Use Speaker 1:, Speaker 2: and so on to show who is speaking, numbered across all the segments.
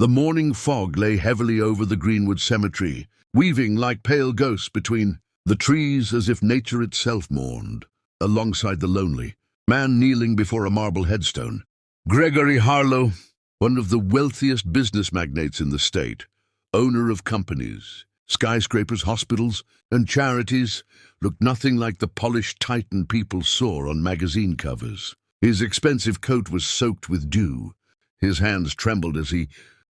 Speaker 1: The morning fog lay heavily over the Greenwood cemetery, weaving like pale ghosts between the trees as if nature itself mourned, alongside the lonely man kneeling before a marble headstone. Gregory Harlow, one of the wealthiest business magnates in the state, owner of companies, skyscrapers, hospitals, and charities, looked nothing like the polished titan people saw on magazine covers. His expensive coat was soaked with dew. His hands trembled as he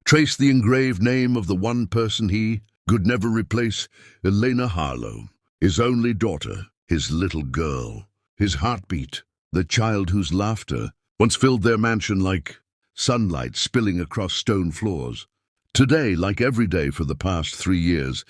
Speaker 1: traced the engraved name of the one person he could never replace, Elena Harlow, his only daughter, his little girl, his heartbeat, the child whose laughter once filled their mansion like sunlight spilling across stone floors. Today, like every day for the past 3 years,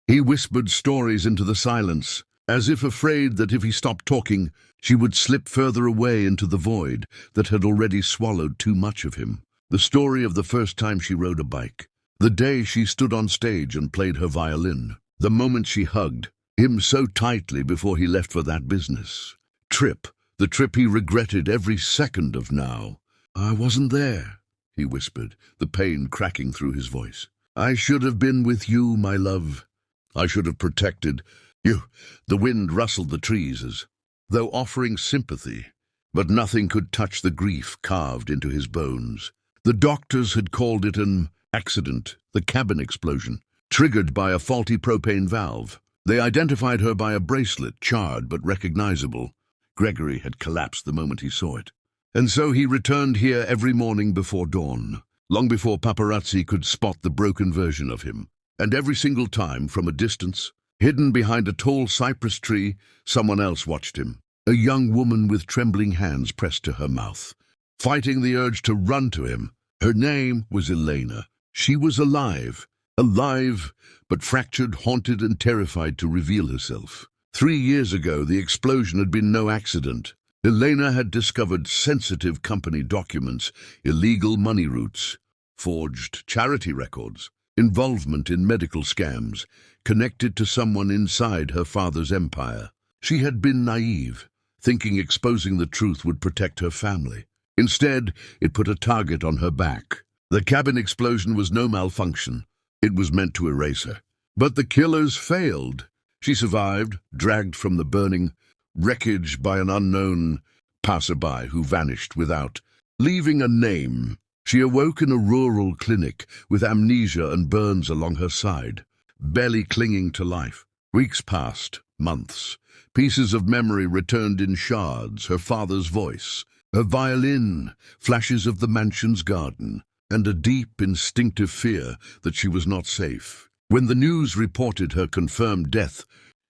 Speaker 1: he whispered stories into the silence, as if afraid that if he stopped talking, she would slip further away into the void that had already swallowed too much of him. The story of the first time she rode a bike, the day she stood on stage and played her violin, the moment she hugged him so tightly before he left for that business trip, the trip he regretted every second of now. "I wasn't there," he whispered, the pain cracking through his voice. "I should have been with you, my love. I should have protected you." The wind rustled the trees as though offering sympathy, but nothing could touch the grief carved into his bones. The doctors had called it an accident, the cabin explosion, triggered by a faulty propane valve. They identified her by a bracelet, charred but recognizable. Gregory had collapsed the moment he saw it. And so he returned here every morning before dawn, long before paparazzi could spot the broken version of him. And every single time, from a distance, hidden behind a tall cypress tree, someone else watched him. A young woman with trembling hands pressed to her mouth, fighting the urge to run to him. Her name was Elena. She was alive, but fractured, haunted, and terrified to reveal herself. 3 years ago, the explosion had been no accident. Elena had discovered sensitive company documents, illegal money routes, forged charity records, involvement in medical scams, connected to someone inside her father's empire. She had been naive, thinking exposing the truth would protect her family. Instead, it put a target on her back. The cabin explosion was no malfunction. It was meant to erase her. But the killers failed. She survived, dragged from the burning wreckage by an unknown passerby who vanished without leaving a name. She awoke in a rural clinic with amnesia and burns along her side, barely clinging to life. Weeks passed, months. Pieces of memory returned in shards, her father's voice, her violin, flashes of the mansion's garden, and a deep, instinctive fear that she was not safe. When the news reported her confirmed death,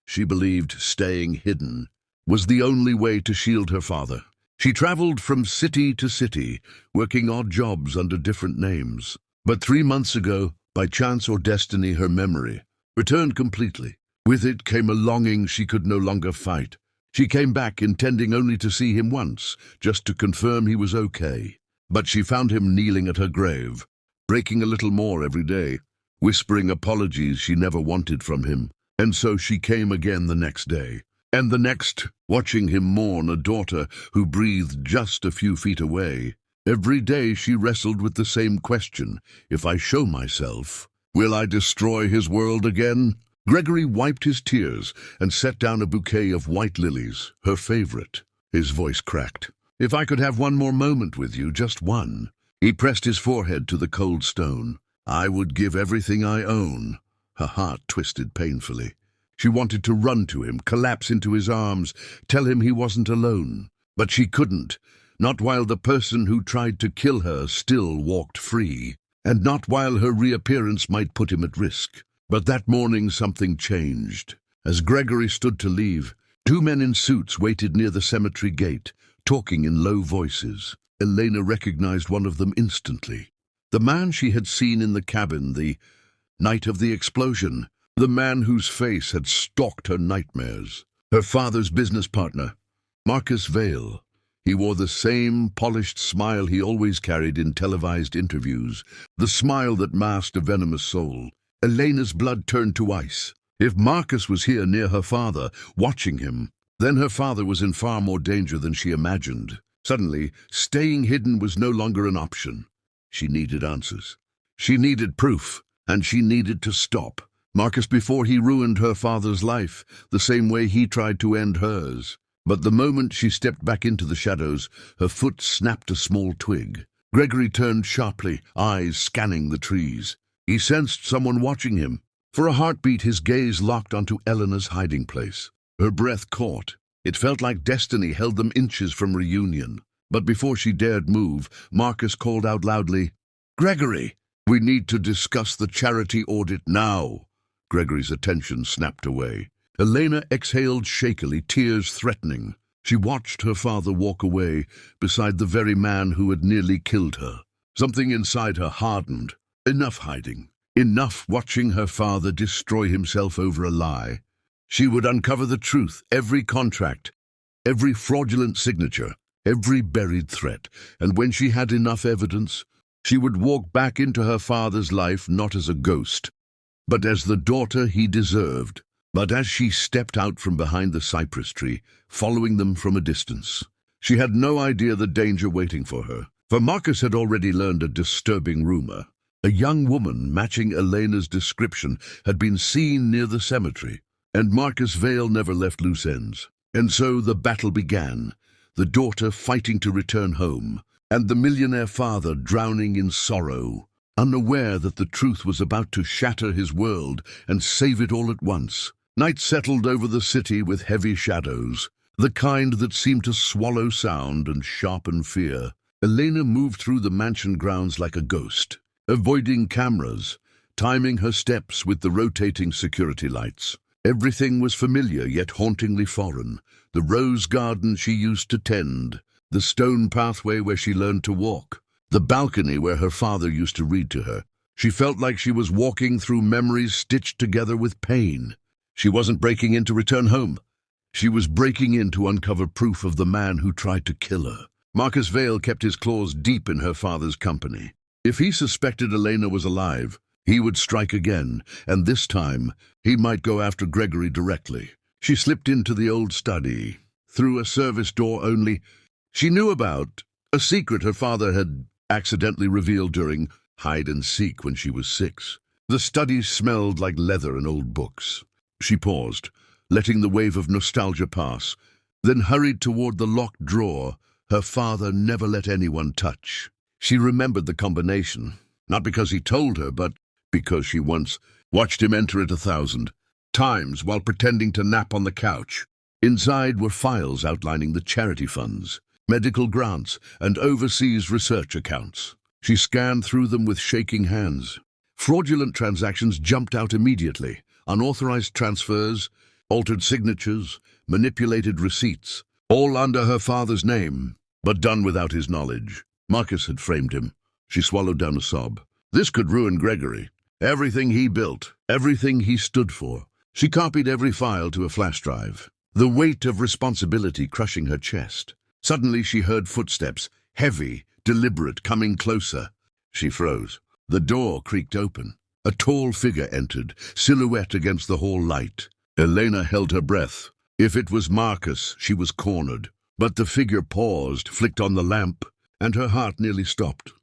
Speaker 1: she believed staying hidden was the only way to shield her father. She traveled from city to city, working odd jobs under different names. But 3 months ago, by chance or destiny, her memory returned completely. With it came a longing she could no longer fight. She came back intending only to see him once, just to confirm he was okay. But she found him kneeling at her grave, breaking a little more every day, whispering apologies she never wanted from him. And so she came again the next day, and the next, watching him mourn a daughter who breathed just a few feet away. Every day she wrestled with the same question: if I show myself, will I destroy his world again? Gregory wiped his tears and set down a bouquet of white lilies, her favorite. His voice cracked. "If I could have one more moment with you, just one." He pressed his forehead to the cold stone. "I would give everything I own." Her heart twisted painfully. She wanted to run to him, collapse into his arms, tell him he wasn't alone. But she couldn't, not while the person who tried to kill her still walked free, and not while her reappearance might put him at risk. But that morning something changed. As Gregory stood to leave, 2 men in suits waited near the cemetery gate, talking in low voices. Elena recognized one of them instantly. The man she had seen in the cabin the night of the explosion. The man whose face had stalked her nightmares. Her father's business partner, Marcus Vale. He wore the same polished smile he always carried in televised interviews, the smile that masked a venomous soul. Elena's blood turned to ice. If Marcus was here near her father, watching him, then her father was in far more danger than she imagined. Suddenly, staying hidden was no longer an option. She needed answers. She needed proof, and she needed to stop Marcus before he ruined her father's life, the same way he tried to end hers. But the moment she stepped back into the shadows, her foot snapped a small twig. Gregory turned sharply, eyes scanning the trees. He sensed someone watching him. For a heartbeat, his gaze locked onto Elena's hiding place. Her breath caught. It felt like destiny held them inches from reunion. But before she dared move, Marcus called out loudly, "Gregory, we need to discuss the charity audit now." Gregory's attention snapped away. Elena exhaled shakily, tears threatening. She watched her father walk away beside the very man who had nearly killed her. Something inside her hardened. Enough hiding. Enough watching her father destroy himself over a lie. She would uncover the truth, every contract, every fraudulent signature, every buried threat. And when she had enough evidence, she would walk back into her father's life not as a ghost, but as the daughter he deserved. But as she stepped out from behind the cypress tree, following them from a distance, she had no idea the danger waiting for her. For Marcus had already learned a disturbing rumor. A young woman matching Elena's description had been seen near the cemetery, and Marcus' veil never left loose ends. And so the battle began, the daughter fighting to return home, and the millionaire father drowning in sorrow, unaware that the truth was about to shatter his world and save it all at once. Night settled over the city with heavy shadows, the kind that seemed to swallow sound and sharpen fear. Elena moved through the mansion grounds like a ghost, avoiding cameras, timing her steps with the rotating security lights. Everything was familiar yet hauntingly foreign. The rose garden she used to tend, the stone pathway where she learned to walk, the balcony where her father used to read to her. She felt like she was walking through memories stitched together with pain. She wasn't breaking in to return home. She was breaking in to uncover proof of the man who tried to kill her. Marcus Vale kept his claws deep in her father's company. If he suspected Elena was alive, he would strike again, and this time he might go after Gregory directly. She slipped into the old study, through a service door only she knew about, a secret her father had accidentally revealed during hide-and-seek when she was 6. The study smelled like leather and old books. She paused, letting the wave of nostalgia pass, then hurried toward the locked drawer her father never let anyone touch. She remembered the combination, not because he told her, but because she once watched him enter it 1,000 times while pretending to nap on the couch. Inside were files outlining the charity funds, medical grants, and overseas research accounts. She scanned through them with shaking hands. Fraudulent transactions jumped out immediately. Unauthorized transfers, altered signatures, manipulated receipts, all under her father's name, but done without his knowledge. Marcus had framed him. She swallowed down a sob. This could ruin Gregory. Everything he built, everything he stood for. She copied every file to a flash drive, the weight of responsibility crushing her chest. Suddenly she heard footsteps, heavy, deliberate, coming closer. She froze. The door creaked open. A tall figure entered, silhouette against the hall light. Elena held her breath. If it was Marcus, she was cornered. But the figure paused, flicked on the lamp, and her heart nearly stopped.